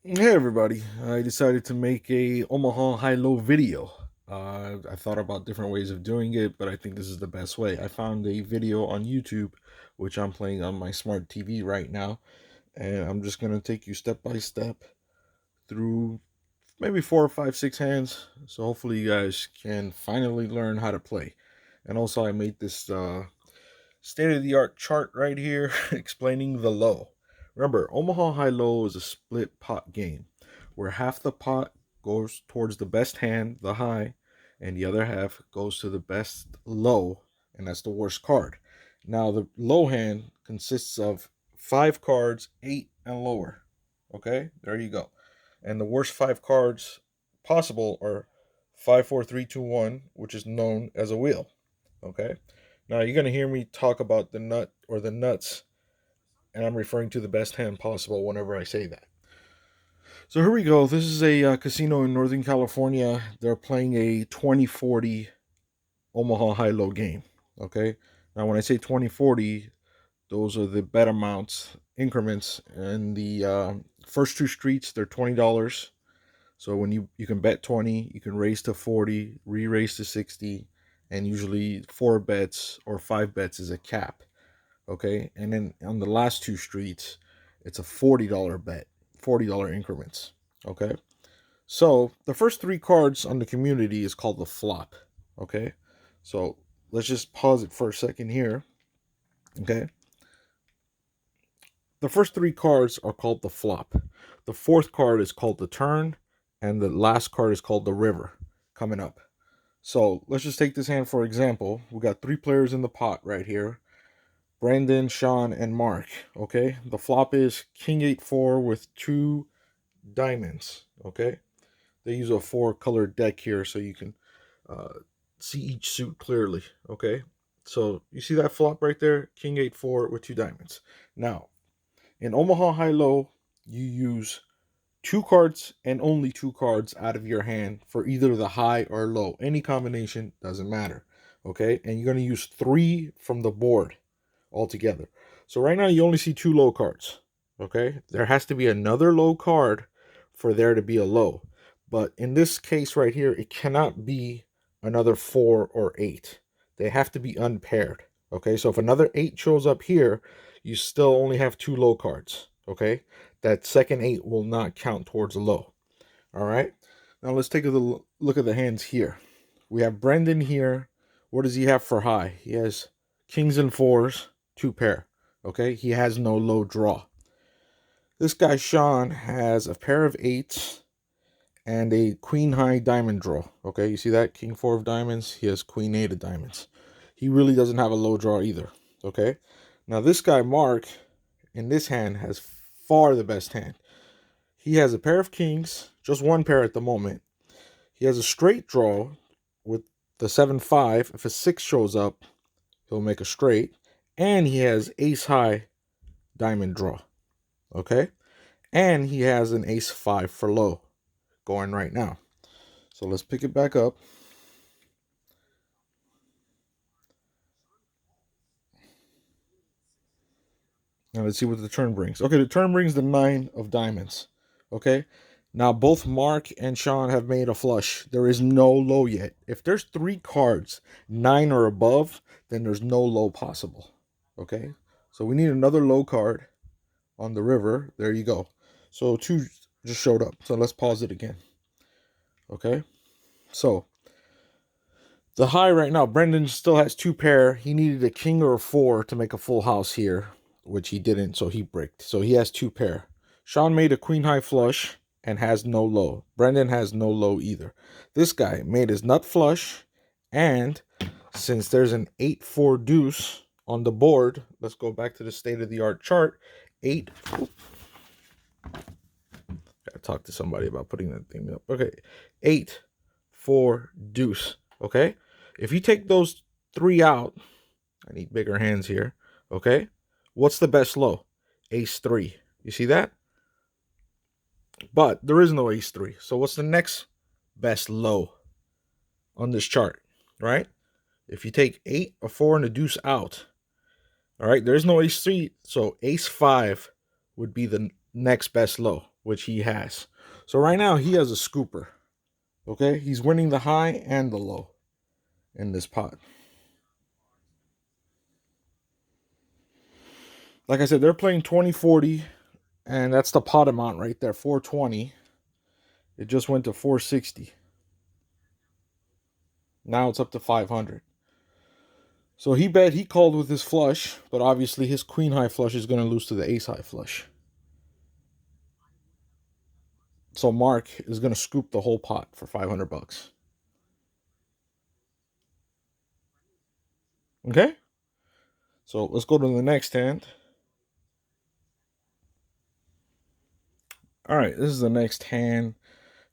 Hey everybody, I decided to make a Omaha high-low video. I thought about different ways of doing it, but I think this is the best way. I found a video on YouTube, which I'm playing on my smart TV right now, and I'm just going to take you step by step through maybe 4 or 5, 6 hands, so hopefully you guys can finally learn how to play. And also I made this state-of-the-art chart right here explaining the low. Remember, Omaha high-low is a split pot game where half the pot goes towards the best hand, the high, and the other half goes to the best low, and that's the worst card. Now, the low hand consists of 5 cards, 8 and lower. Okay, there you go. And the worst 5 cards possible are 5, 4, 3, 2, 1, which is known as a wheel. Okay, now you're going to hear me talk about the nut or the nuts, and I'm referring to the best hand possible whenever I say that. So here we go. This is a casino in Northern California. They're playing a 2040 Omaha high-low game. Okay. Now, when I say 2040, those are the bet amounts increments. And the first 2 streets, they're $20. So when you can bet 20, you can raise to 40, re-raise to 60, and usually 4 bets or 5 bets is a cap. Okay. And then on the last 2 streets, it's a $40 bet, $40 increments. Okay. So the first 3 cards on the community is called the flop. Okay. So let's just pause it for a second here. Okay. The first 3 cards are called the flop. The fourth card is called the turn, and the last card is called the river coming up. So let's just take this hand for example. We got 3 players in the pot right here. Brandon, Sean, and Mark. Okay. The flop is King 8-4 with 2 diamonds. Okay. They use a 4-colored deck here so you can uh, see each suit clearly. Okay. So you see that flop right there? King 8-4 with 2 diamonds. Now, in Omaha High Low, you use 2 cards and only 2 cards out of your hand for either the high or low. Any combination doesn't matter. Okay. And you're going to use 3 from the board altogether. So right now you only see 2 low cards. Okay. There has to be another low card for there to be a low. But in this case right here, it cannot be another 4 or 8. They have to be unpaired. Okay. So if another 8 shows up here, you still only have 2 low cards. Okay. That second 8 will not count towards a low. All right. Now let's take a look at the hands here. We have Brendan here. What does he have for high? He has kings and fours, 2 pair. Okay. He has no low draw. This guy, Sean, has a pair of 8s and a queen high diamond draw. Okay. You see that? King 4 of diamonds. He has queen 8 of diamonds. He really doesn't have a low draw either. Okay. Now this guy, Mark, in this hand has far the best hand. He has a pair of kings, just 1 pair at the moment. He has a straight draw with the 7-5. If a 6 shows up, he'll make a straight. And he has ace high diamond draw. Okay? And he has an ace 5 for low going right now. So let's pick it back up. Now let's see what the turn brings. Okay, the turn brings the 9 of diamonds. Okay? Now both Mark and Sean have made a flush. There is no low yet. If there's 3 cards, 9 or above, then there's no low possible. Okay? So we need another low card on the river. There you go. So 2 just showed up. So let's pause it again. Okay? So the high right now, Brendan still has 2 pair. He needed a king or a 4 to make a full house here, which he didn't, so he bricked. So he has 2 pair. Sean made a queen high flush and has no low. Brendan has no low either. This guy made his nut flush, and since there's an 8-4 deuce on the board, let's go back to the state-of-the-art chart. 8. Gotta talk to somebody about putting that thing up. Okay. 8-4 deuce. Okay. If you take those 3 out, I need bigger hands here. Okay. What's the best low? Ace 3. You see that? But there is no ace 3. So what's the next best low on this chart? Right? If you take 8, a 4, and a deuce out, all right, there's no ace 3. So ace 5 would be the next best low. which he has. So right now he has a scooper. Okay, he's winning the high and the low in this pot. Like I said, they're playing 2040, and that's the pot amount right there, 420. It just went to 460. Now it's up to 500. So he called with his flush, but obviously his queen high flush is going to lose to the ace high flush. So Mark is going to scoop the whole pot for 500 bucks. Okay? So let's go to the next hand. All right, this is the next hand.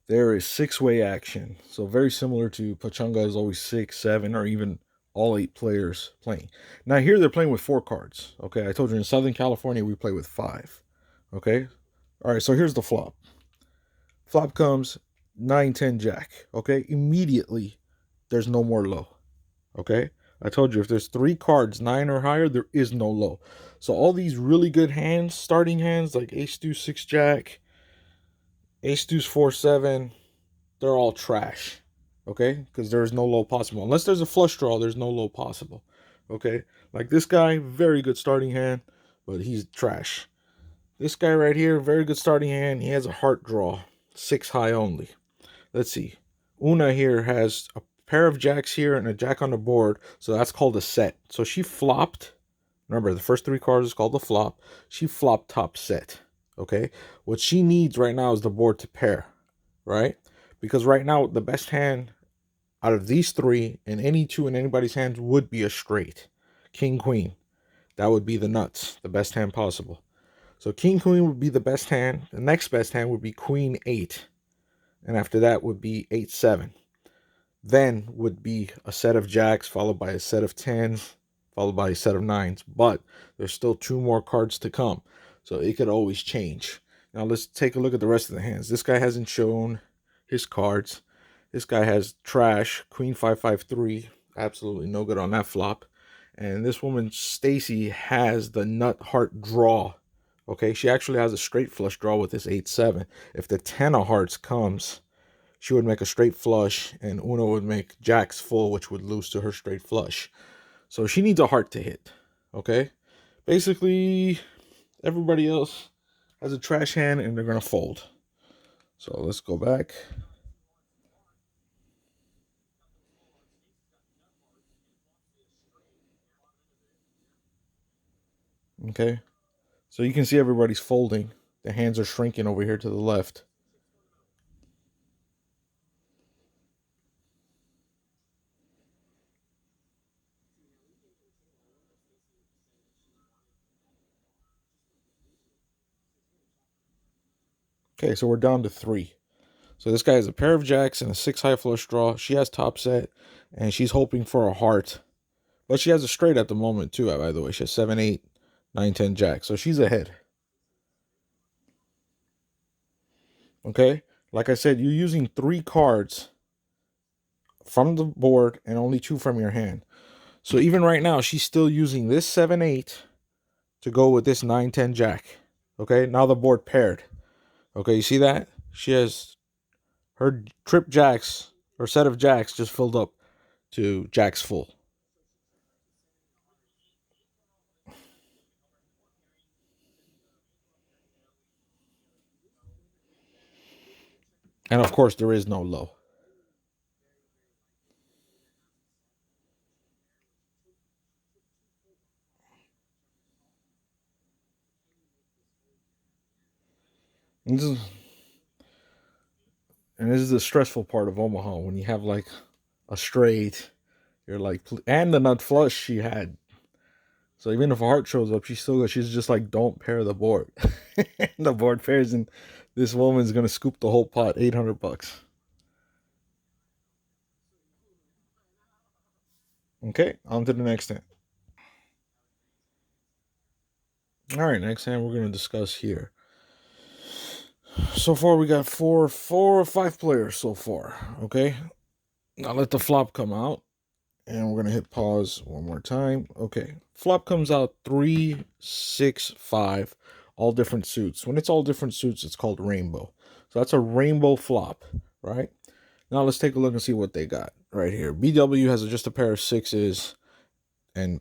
There is six-way action. So very similar to Pachanga is always 6, 7, or even all 8 players playing. Now here they're playing with 4 cards. Okay, I told you in Southern California we play with 5. Okay? All right, so here's the flop. Flop comes 9, 10, jack. Okay, immediately there's no more low. Okay, I told you if there's 3 cards 9 or higher, there is no low. So all these really good hands, starting hands like ace deuce 6 jack, ace deuce 4 7, they're all trash. Okay, because there's no low possible unless there's a flush draw. There's no low possible. Okay, like this guy, very good starting hand, but he's trash. This guy right here, very good starting hand. He has a heart draw, 6 high only. Let's see. Una here has a pair of jacks here and a jack on the board, so that's called a set. So she flopped. Remember, the first 3 cards is called the flop. She flopped top set. Okay, what she needs right now is the board to pair, right? Because right now the best hand out of these 3 and any 2 in anybody's hands would be a straight. King, queen. That would be the nuts, the best hand possible. So king, queen would be the best hand. The next best hand would be queen, 8. And after that would be 8, 7. Then would be a set of jacks followed by a set of 10s, followed by a set of 9s. But there's still 2 more cards to come. So it could always change. Now let's take a look at the rest of the hands. This guy hasn't shown his cards. This guy has trash, queen 5, 5, 3. Absolutely no good on that flop. And this woman, Stacy, has the nut heart draw. Okay, she actually has a straight flush draw with this 8, 7. If the 10 of hearts comes, she would make a straight flush, and Una would make jacks full, which would lose to her straight flush. So she needs a heart to hit. Okay, basically everybody else has a trash hand, and they're gonna fold. So let's go back. Okay, so you can see everybody's folding. The hands are shrinking over here to the left. Okay, so we're down to 3. So this guy has a pair of jacks and a 6 high flush draw. She has top set, and she's hoping for a heart. But she has a straight at the moment, too, by the way. She has 7, 8, 9, 10 jack. So she's ahead. Okay? Like I said, you're using 3 cards from the board and only 2 from your hand. So even right now, she's still using this 7, 8 to go with this 9, 10 jack. Okay? Now the board paired. Okay, you see that? She has her trip jacks, or set of jacks, just filled up to jacks full. And of course, there is no low. And this is the stressful part of Omaha when you have like a straight. You're like, and the nut flush she had. So even if a heart shows up, she's just like, don't pair the board. The board pairs, and this woman's gonna scoop the whole pot, 800 bucks. Okay, on to the next hand. All right, next hand we're gonna discuss here. So far we got four or five players so far. Okay, now let the flop come out. And we're gonna hit pause one more time. Okay, flop comes out 3, 6, 5. all different suits. When it's all different suits, it's called rainbow. So that's a rainbow flop, right? Now let's take a look and see what they got right here. BW has just a pair of sixes and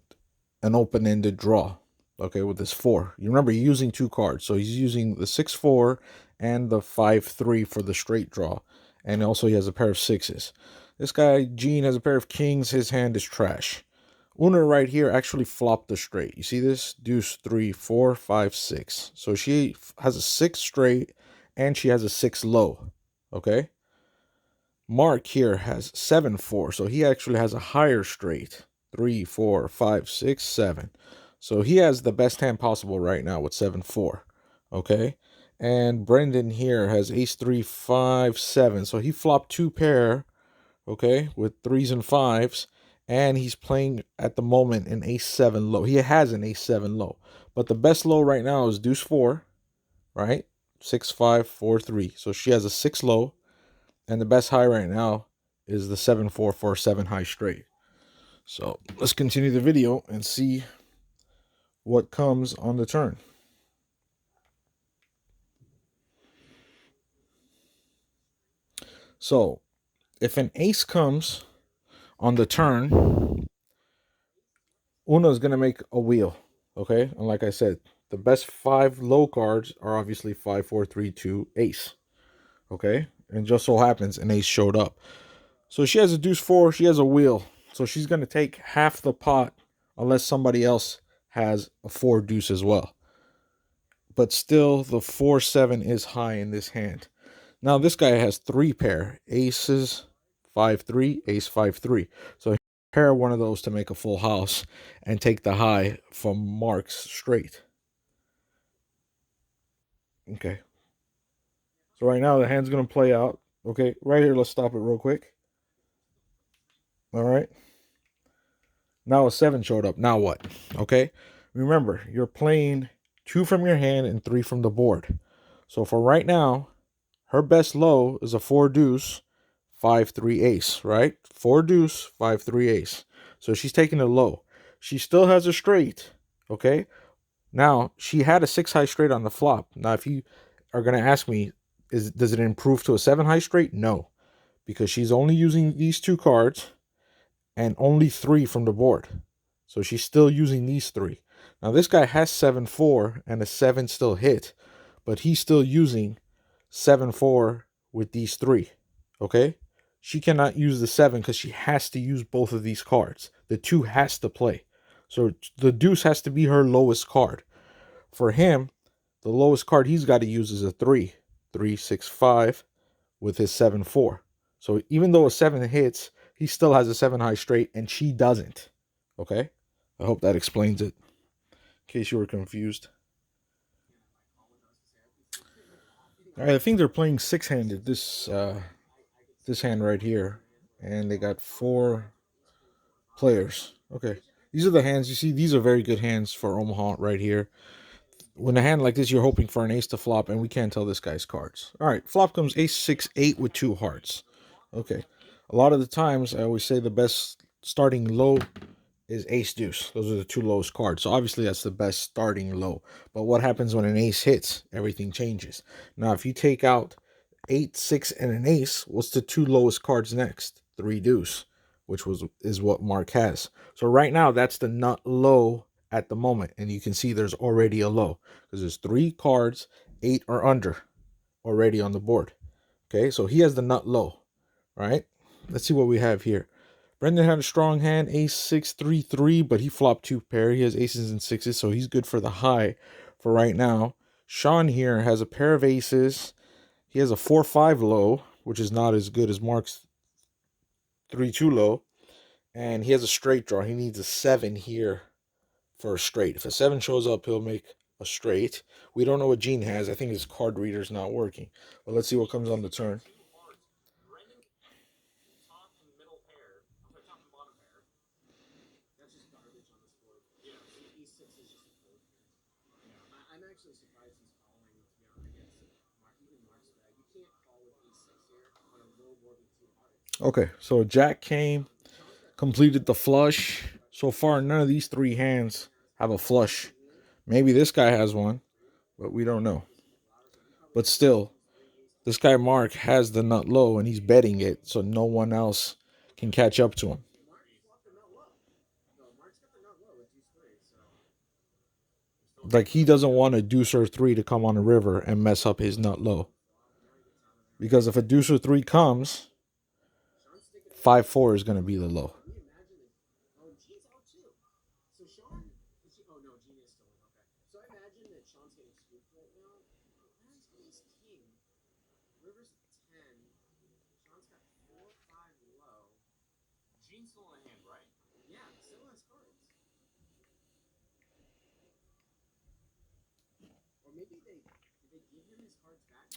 an open-ended draw, okay, with this 4. You remember, he's using 2 cards. So he's using the 6-4 and the 5-3 for the straight draw. And also he has a pair of sixes. This guy, Gene, has a pair of kings. His hand is trash. Una right here actually flopped the straight. You see this? Deuce, 3, 4, 5, 6. So she has a 6 straight and she has a 6 low, okay? Mark here has 7-4, so he actually has a higher straight. 3, 4, 5, 6, 7. So he has the best hand possible right now with 7-4. Okay. And Brendan here has ace 3, 5, 7. So he flopped 2 pair, okay, with 3s and 5s. And he's playing at the moment an ace 7 low. He has an ace 7 low. But the best low right now is deuce 4, right? 6, 5, 4, 3. So she has a 6 low. And the best high right now is the 7-4 for 7 high straight. So let's continue the video and see what comes on the turn. So if an ace comes on the turn, Una is going to make a wheel. Okay. And like I said, the best 5 low cards are obviously 5, 4, 3, 2, ace. Okay. And just so happens an ace showed up. So she has a deuce 4. She has a wheel. So she's going to take half the pot unless somebody else has a 4 deuce as well. But still, the 4-7 is high in this hand. Now, this guy has 3 pair. Aces, 5-3, ace, 5-3. So he pair one of those to make a full house and take the high from Mark's straight. Okay. So right now, the hand's going to play out. Okay, right here, let's stop it real quick. All right. Now a 7 showed up. Now what? Okay. Remember, you're playing 2 from your hand and 3 from the board. So for right now, her best low is a 4 deuce, 5-3 ace, right? 4 deuce, 5-3 ace. So she's taking a low. She still has a straight, okay? Now, she had a 6 high straight on the flop. Now, if you are going to ask me, does it improve to a 7 high straight? No, because she's only using these 2 cards and only 3 from the board. So she's still using these 3. Now, this guy has 7-4 and a 7 still hit, but he's still using 7-4 with these 3. Okay? She cannot use the 7 because she has to use both of these cards. The 2 has to play. So the deuce has to be her lowest card. For him, the lowest card he's got to use is a 3. 3, 6, 5 with his 7-4. So even though a 7 hits, he still has a 7 high straight and she doesn't. Okay? I hope that explains it. In case you were confused. All right, I think they're playing 6-handed this hand right here, and they got 4 players. Okay, these are the hands you see. These are very good hands for Omaha right here. When a hand like this, you're hoping for an ace to flop, and we can't tell this guy's cards. All right, flop comes ace 6 8 with 2 hearts. Okay, a lot of the times I always say the best starting low is ace deuce. Those are the 2 lowest cards. So obviously that's the best starting low. But what happens when an ace hits? Everything changes. Now, if you take out 8, 6, and an ace, what's the 2 lowest cards next? 3 deuce, which is what Mark has. So right now, that's the nut low at the moment. And you can see there's already a low because there's 3 cards, 8 or under already on the board. Okay, so he has the nut low, right? Let's see what we have here. Brendan had a strong hand, ace 6, 3, 3, but he flopped 2 pair. He has aces and 6s, so he's good for the high for right now. Sean here has a pair of aces. He has a 4-5 low, which is not as good as Mark's 3-2 low. And he has a straight draw. He needs a 7 here for a straight. If a 7 shows up, he'll make a straight. We don't know what Gene has. I think his card reader's not working. But let's see what comes on the turn. Okay, so Jack came, completed the flush. So far, none of these 3 hands have a flush. Maybe this guy has one, but we don't know. But still, this guy Mark has the nut low and he's betting it so no one else can catch up to him. Like he doesn't want a deuce or three to come on the river and mess up his nut low. Because if a deuce or three comes, 5-4 is going to be the low.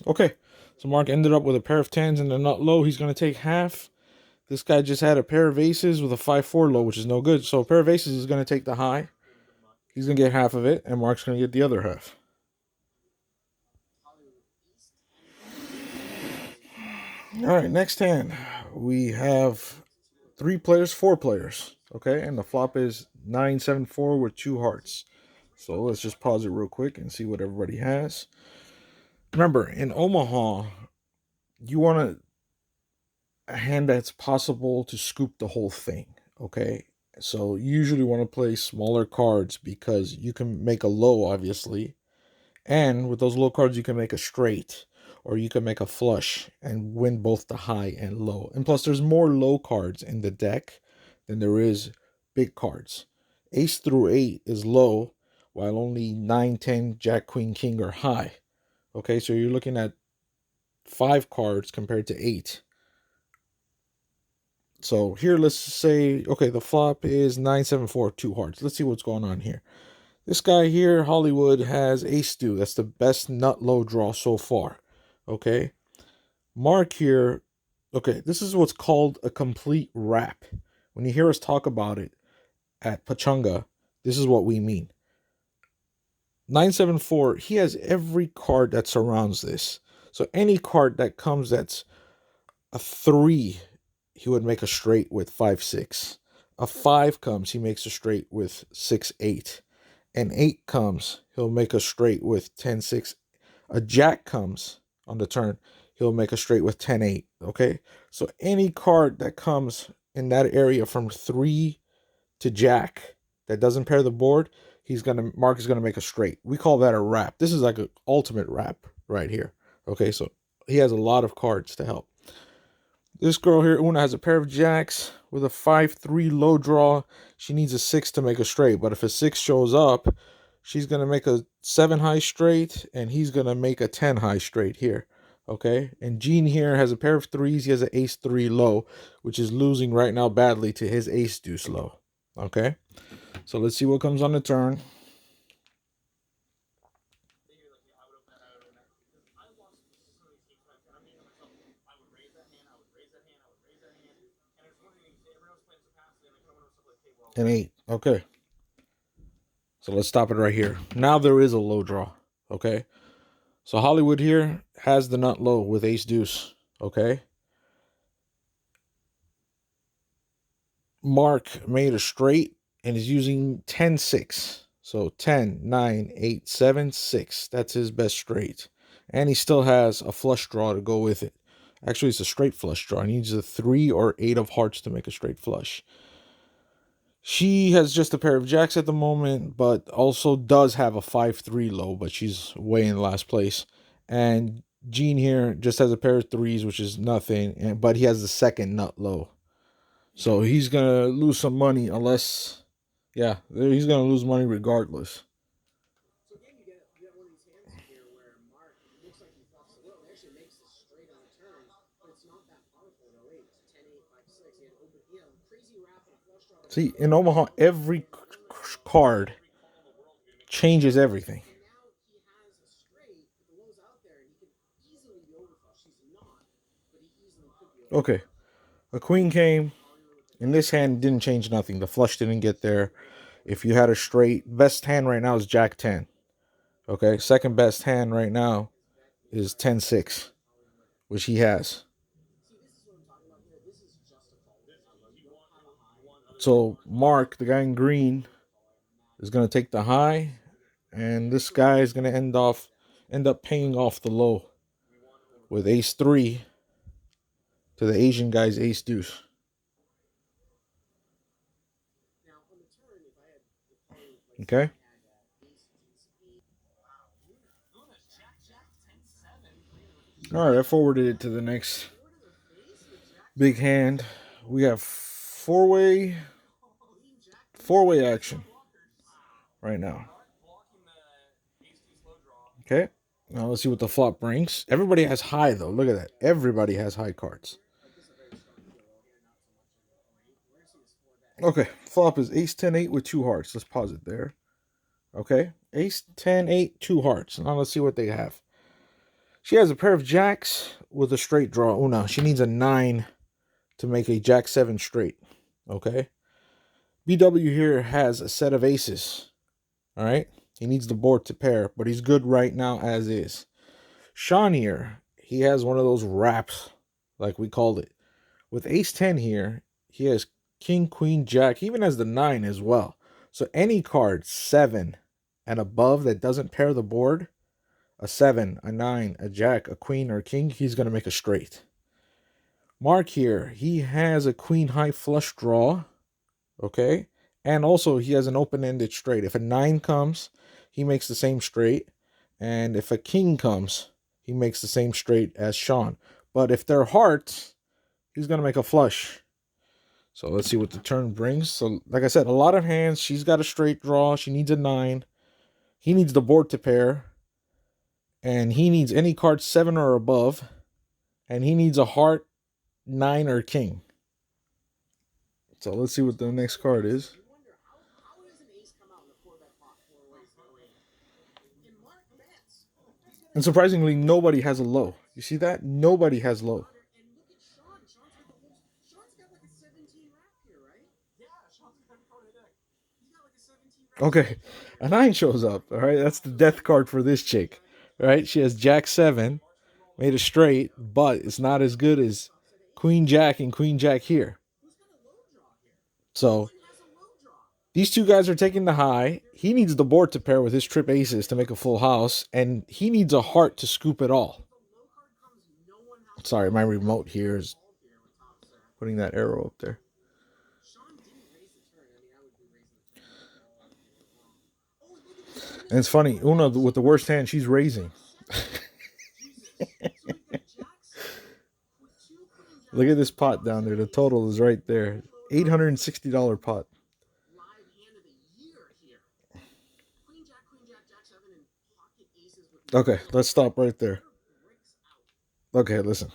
Okay, so Mark ended up with a pair of tens and a nut low. He's going to take half. This guy just had a pair of aces with a 5-4 low, which is no good. So a pair of aces is going to take the high. He's going to get half of it, and Mark's going to get the other half. All right, next hand. We have 3 players, 4 players. Okay, and the flop is 9-7-4 with 2 hearts. So let's just pause it real quick and see what everybody has. Remember, in Omaha, you want a hand that's possible to scoop the whole thing. Okay, so you usually want to play smaller cards because you can make a low, obviously. And with those low cards, you can make a straight or you can make a flush and win both the high and low. And plus, there's more low cards in the deck than there is big cards. Ace through 8 is low, while only 9, 10, Jack, Queen, King are high. Okay, so you're looking at 5 cards compared to 8. So here, let's say, okay, the flop is 9-7-4, 2 hearts. Let's see what's going on here. This guy here, Hollywood, has ace deuce. That's the best nut low draw so far. Okay. Mark here, okay, this is what's called a complete wrap. When you hear us talk about it at Pachanga, this is what we mean. 9-7-4, he has every card that surrounds this. So any card that comes that's a 3, he would make a straight with 5-6. A 5 comes, he makes a straight with 6-8. An 8 comes, he'll make a straight with 10-6. A jack comes on the turn, he'll make a straight with 10-8. Okay, so any card that comes in that area from 3 to jack that doesn't pair the board, Mark is gonna make a straight. We call that a wrap. This is like an ultimate wrap right here. Okay, so he has a lot of cards to help. This girl here, Una, has a pair of jacks with a 5-3 low draw. She needs a 6 to make a straight. But if a 6 shows up, she's going to make a 7 high straight, and he's going to make a 10 high straight here. Okay? And Gene here has a pair of 3s. He has an ace 3 low, which is losing right now badly to his ace deuce low. Okay? So let's see what comes on the turn. An 8. Okay. So let's stop it right here. Now there is a low draw. Okay. So Hollywood here has the nut low with ace deuce. Okay. Mark made a straight and is using 10-6. So 10, 9, 8, 7, 6. That's his best straight. And he still has a flush draw to go with it. Actually, it's a straight flush draw. He needs a 3 or 8 of hearts to make a straight flush. She has just a pair of jacks at the moment, but also does have a 5-3 low, but she's way in last place. And Gene here just has a pair of 3s, which is nothing, but he has the second nut low. So he's going to lose some money unless, yeah, he's going to lose money regardless. See, in Omaha, every card changes everything. Okay, a queen came. In this hand, didn't change nothing. The flush didn't get there. If you had a straight, best hand right now is Jack 10. Okay, second best hand right now is 10-6, which he has. So Mark, the guy in green, is going to take the high, and this guy is going to end off end up paying off the low with ace 3 to the Asian guy's ace deuce. Okay. All right, I forwarded it to the next big hand. We have four-way action right now. Okay. Now let's see what the flop brings. Everybody has high though. Look at that. Everybody has high cards. Okay. Flop is ace 10-8 with 2 hearts. Let's pause it there. Okay. Ace 10-8, 2 hearts. Now let's see what they have. She has a pair of jacks with a straight draw. Una. She needs a 9 to make a jack 7 straight. Okay. BW here has a set of aces. All right. He needs the board to pair, but he's good right now as is. Sean here, he has one of those wraps, like we called it. With ace 10 here, he has king, queen, jack. He even has the 9 as well. So any card 7 and above that doesn't pair the board, a 7, a 9, a jack, a queen, or a king, he's going to make a straight. Mark here, he has a queen high flush draw. Okay. And also he has an open-ended straight. If a 9 comes, he makes the same straight. And if a king comes, he makes the same straight as Sean. But if they're hearts, he's going to make a flush. So let's see what the turn brings. So like I said, a lot of hands. She's got a straight draw. She needs a 9. He needs the board to pair. And he needs any card 7 or above. And he needs a heart, 9, or king. So let's see what the next card is. And surprisingly, nobody has a low. You see that? Nobody has low. Okay, a 9 shows up. All right, that's the death card for this chick. All right, she has jack 7, made a straight, but it's not as good as queen jack and queen jack here. So these two guys are taking the high. He needs the board to pair with his trip aces to make a full house, and he needs a heart to scoop it all. Sorry, my remote here is putting that arrow up there. And it's funny, Una with the worst hand, she's raising. Look at this pot down there. The total is right there. $860 pot. Okay, let's stop right there. Okay, listen.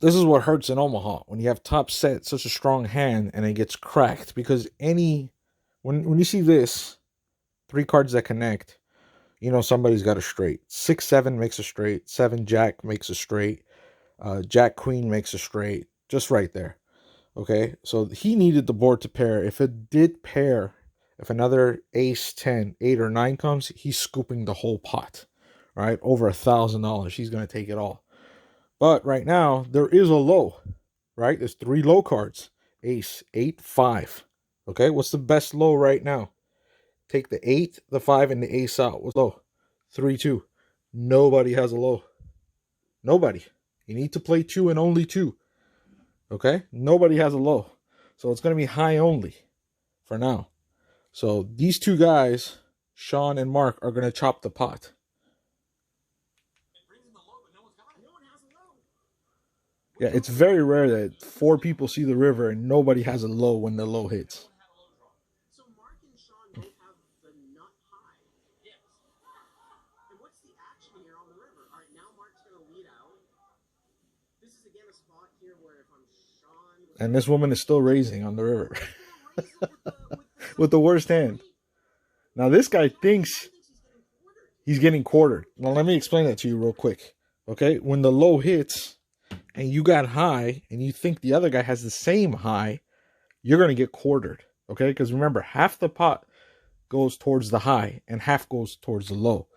This is what hurts in Omaha. When you have top set, such a strong hand, and it gets cracked. Because when you see this, 3 cards that connect, you know somebody's got a straight. 6-7 makes a straight. 7-jack makes a straight. Jack-queen makes a straight. Just right there. Okay, so he needed the board to pair. If it did pair, if another ace, 10, 8, or 9 comes, he's scooping the whole pot. Right? Over $1,000. He's going to take it all. But right now, there is a low. Right? There's 3 low cards. Ace, 8, 5. Okay, what's the best low right now? Take the 8, the 5, and the ace out. What's low? 3, 2. Nobody has a low. Nobody. You need to play 2 and only 2. Okay? Nobody has a low. So it's going to be high only for now. So these two guys, Sean and Mark, are going to chop the pot. Yeah, it's very rare that 4 people see the river and nobody has a low when the low hits. So Mark and Sean both have the nut high. Yes. And what's the action here on the river? All right, now Mark's going to lead out. This is again a spot here where if I'm Sean... And this woman is still raising on the river. With the worst hand. Now this guy thinks he's getting quartered. Now let me explain that to you real quick. Okay? When the low hits... and you got high, and you think the other guy has the same high, you're going to get quartered, okay? Because remember, half the pot goes towards the high, and half goes towards the low.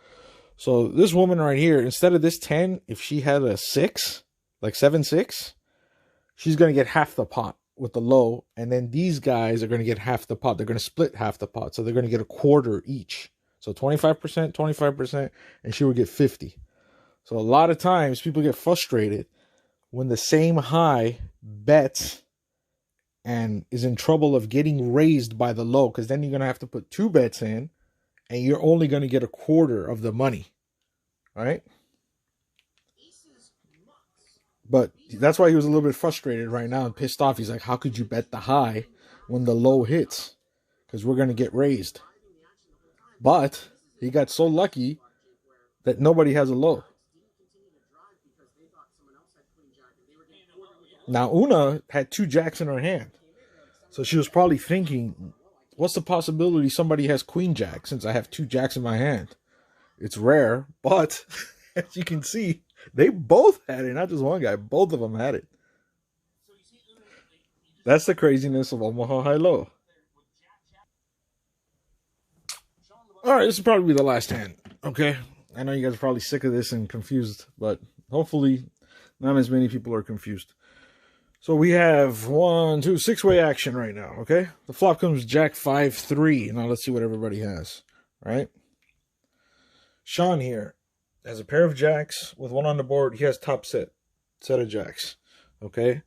So this woman right here, instead of this 10, if she had a 6, like 7-6, she's going to get half the pot with the low, and then these guys are going to get half the pot. They're going to split half the pot, so they're going to get a quarter each. So 25%, 25%, and she would get 50. So a lot of times people get frustrated when the same high bets and is in trouble of getting raised by the low, because then you're going to have to put 2 bets in and you're only going to get a quarter of the money. Right? But that's why he was a little bit frustrated right now and pissed off. He's like, how could you bet the high when the low hits? Because we're going to get raised. But he got so lucky that nobody has a low. Now, Una had 2 jacks in her hand. So she was probably thinking, what's the possibility somebody has queen jack since I have 2 jacks in my hand? It's rare, but as you can see, they both had it, not just one guy. Both of them had it. That's the craziness of Omaha High-Low. All right, this will probably be the last hand, okay? I know you guys are probably sick of this and confused, but hopefully not as many people are confused. So we have 6-way action right now, okay? The flop comes Jack 5-3. Now let's see what everybody has, right? Sean here has a pair of jacks with 1 on the board. He has top set of jacks, okay?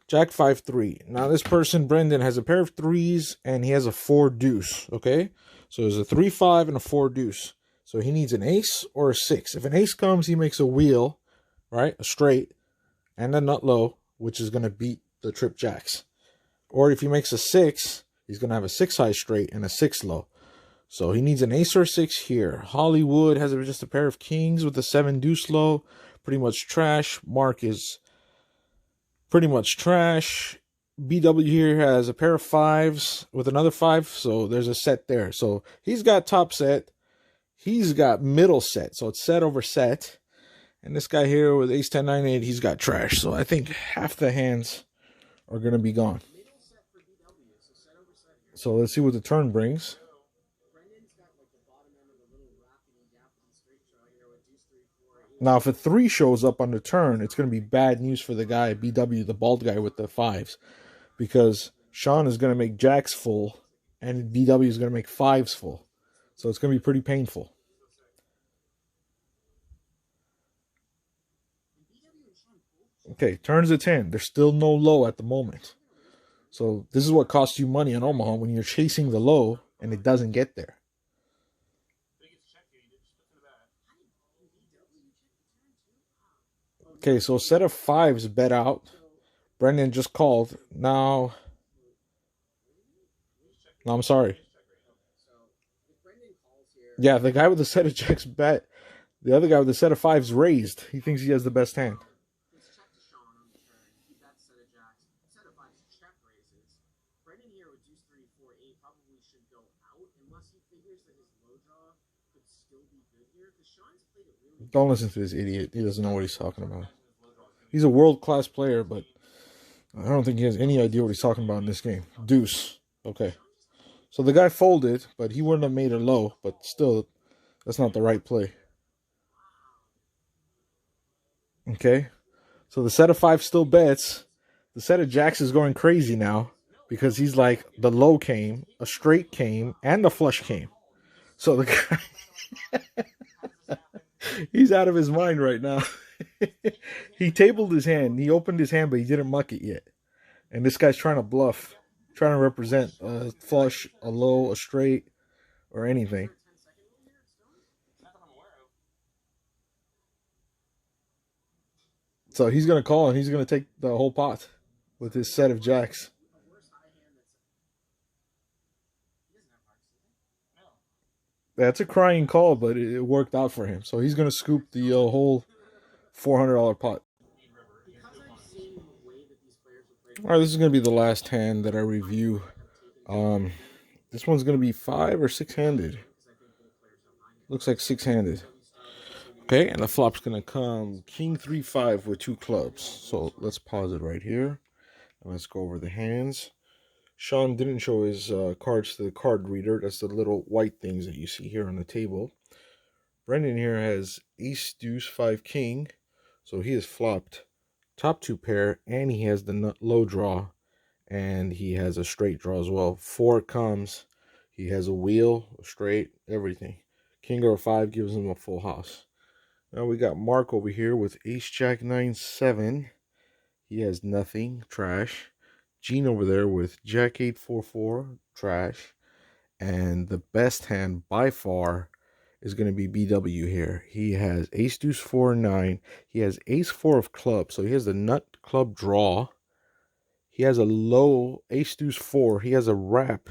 Jack 5-3. Now this person, Brendan, has a pair of 3s and he has a 4 deuce, okay? So there's a 3-5 and a 4 deuce. So he needs an ace or a 6. If an ace comes, he makes a wheel, right? A straight and a nut low, which is going to beat the trip jacks. Or if he makes a 6, he's going to have a 6 high straight and a 6 low. So he needs an ace or a 6 here. Hollywood has just a pair of kings with a 7 deuce low. Pretty much trash. Mark is pretty much trash. BW here has a pair of 5s with another 5. So there's a set there. So he's got top set. He's got middle set. So it's set over set. And this guy here with ace 10, 9, 8, he's got trash. So I think half the hands are going to be gone. So let's see what the turn brings. Now, if a 3 shows up on the turn, it's going to be bad news for the guy, BW, the bald guy with the 5s. Because Sean is going to make jacks full, and BW is going to make 5s full. So it's going to be pretty painful. Okay, turns a 10. There's still no low at the moment. So this is what costs you money in Omaha when you're chasing the low and it doesn't get there. Okay, so a set of 5s bet out. Brendan just called. No, I'm sorry. Yeah, the guy with the set of jacks bet. The other guy with the set of 5s raised. He thinks he has the best hand. Don't listen to this idiot. He doesn't know what he's talking about. He's a world-class player, but I don't think he has any idea what he's talking about in this game. Deuce. Okay. So the guy folded, but he wouldn't have made a low, but still, that's not the right play. Okay. So the set of 5 still bets. The set of jacks is going crazy now because he's like, the low came, a straight came, and the flush came. So the guy, he's out of his mind right now. He tabled his hand. He opened his hand, but he didn't muck it yet. And this guy's trying to bluff, trying to represent a flush, a low, a straight, or anything. So he's going to call and he's going to take the whole pot with his set of jacks. That's a crying call, but it worked out for him. So he's going to scoop the whole $400 pot. All right, this is going to be the last hand that I review. This one's going to be 5 or 6-handed. Looks like 6-handed. Okay, and the flop's going to come King 3-5 with 2 clubs. So let's pause it right here. And let's go over the hands. Sean didn't show his cards to the card reader. That's the little white things that you see here on the table. Brendan here has ace, deuce, 5, king. So he has flopped top 2 pair, and he has the low draw, and he has a straight draw as well. 4 comes. He has a wheel, a straight, everything. King or a 5 gives him a full house. Now we got Mark over here with Ace Jack 9-7. He has nothing, trash. Gene over there with Jack 8-4-4, trash. And the best hand by far is going to be BW here. He has Ace Deuce 4-9. He has Ace 4 of clubs, so he has the nut club draw. He has a low Ace Deuce 4. He has a wrap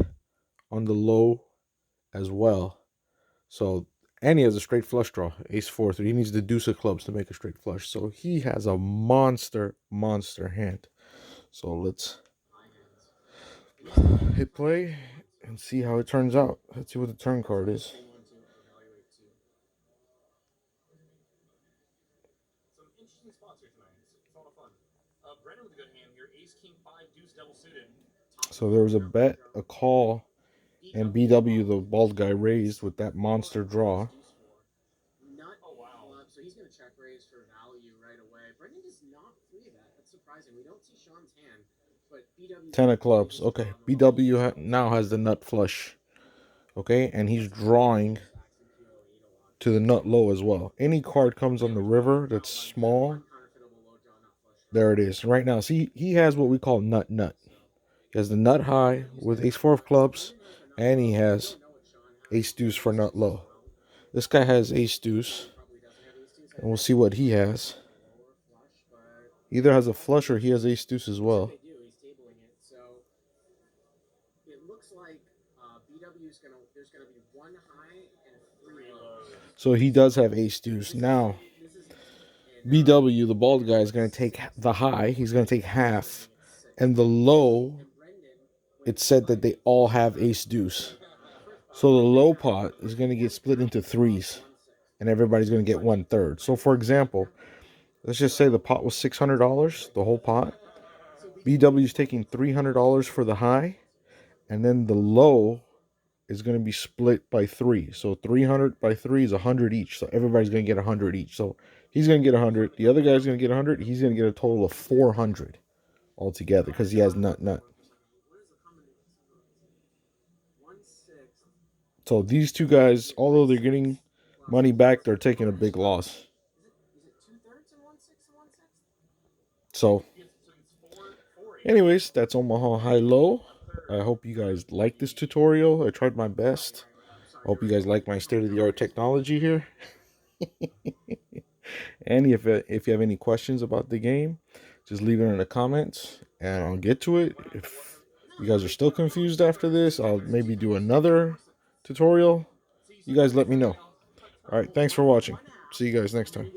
on the low as well. So, and he has a straight flush draw, Ace 4-3. He needs the deuce of clubs to make a straight flush. So he has a monster hand. So let's hit play and see how it turns out. Let's see what the turn card is. So there was a bet, a call, and BW, the bald guy, raised with that monster draw. So he's going to check raise for value right away. Brendan does not free that. That's surprising. We don't see Sean's hand, but BW 10 of clubs. Okay, BW now has the nut flush. Okay, and he's drawing to the nut low as well. Any card comes on the river that's small, there it is. Right now, see, he has what we call nut. He has the nut high with Ace 4 of clubs, and he has Ace Deuce for nut low. This guy has Ace Deuce, and we'll see what he has. He either has a flush or he has Ace Deuce as well. So he does have Ace Deuce. Now, BW, the bald guy, is going to take the high. He's going to take half. And the low, it said that they all have Ace Deuce. So the low pot is going to get split into threes. And everybody's going to get 1/3. So, for example, let's just say the pot was $600, the whole pot. BW is taking $300 for the high. And then the low is going to be split by 3. So 300 by 3 is 100 each. So everybody's going to get 100 each. So he's going to get 100. The other guy's going to get 100. He's going to get a total of 400 altogether because he has nut. So these two guys, although they're getting money back, they're taking a big loss. So anyways, that's Omaha High-Low. I hope you guys like this tutorial. I tried my best. I hope you guys like my state-of-the-art technology here. And if you have any questions about the game, just leave it in the comments and I'll get to it. If you guys are still confused after this, I'll maybe do another tutorial. You guys let me know. All right, thanks for watching. See you guys next time.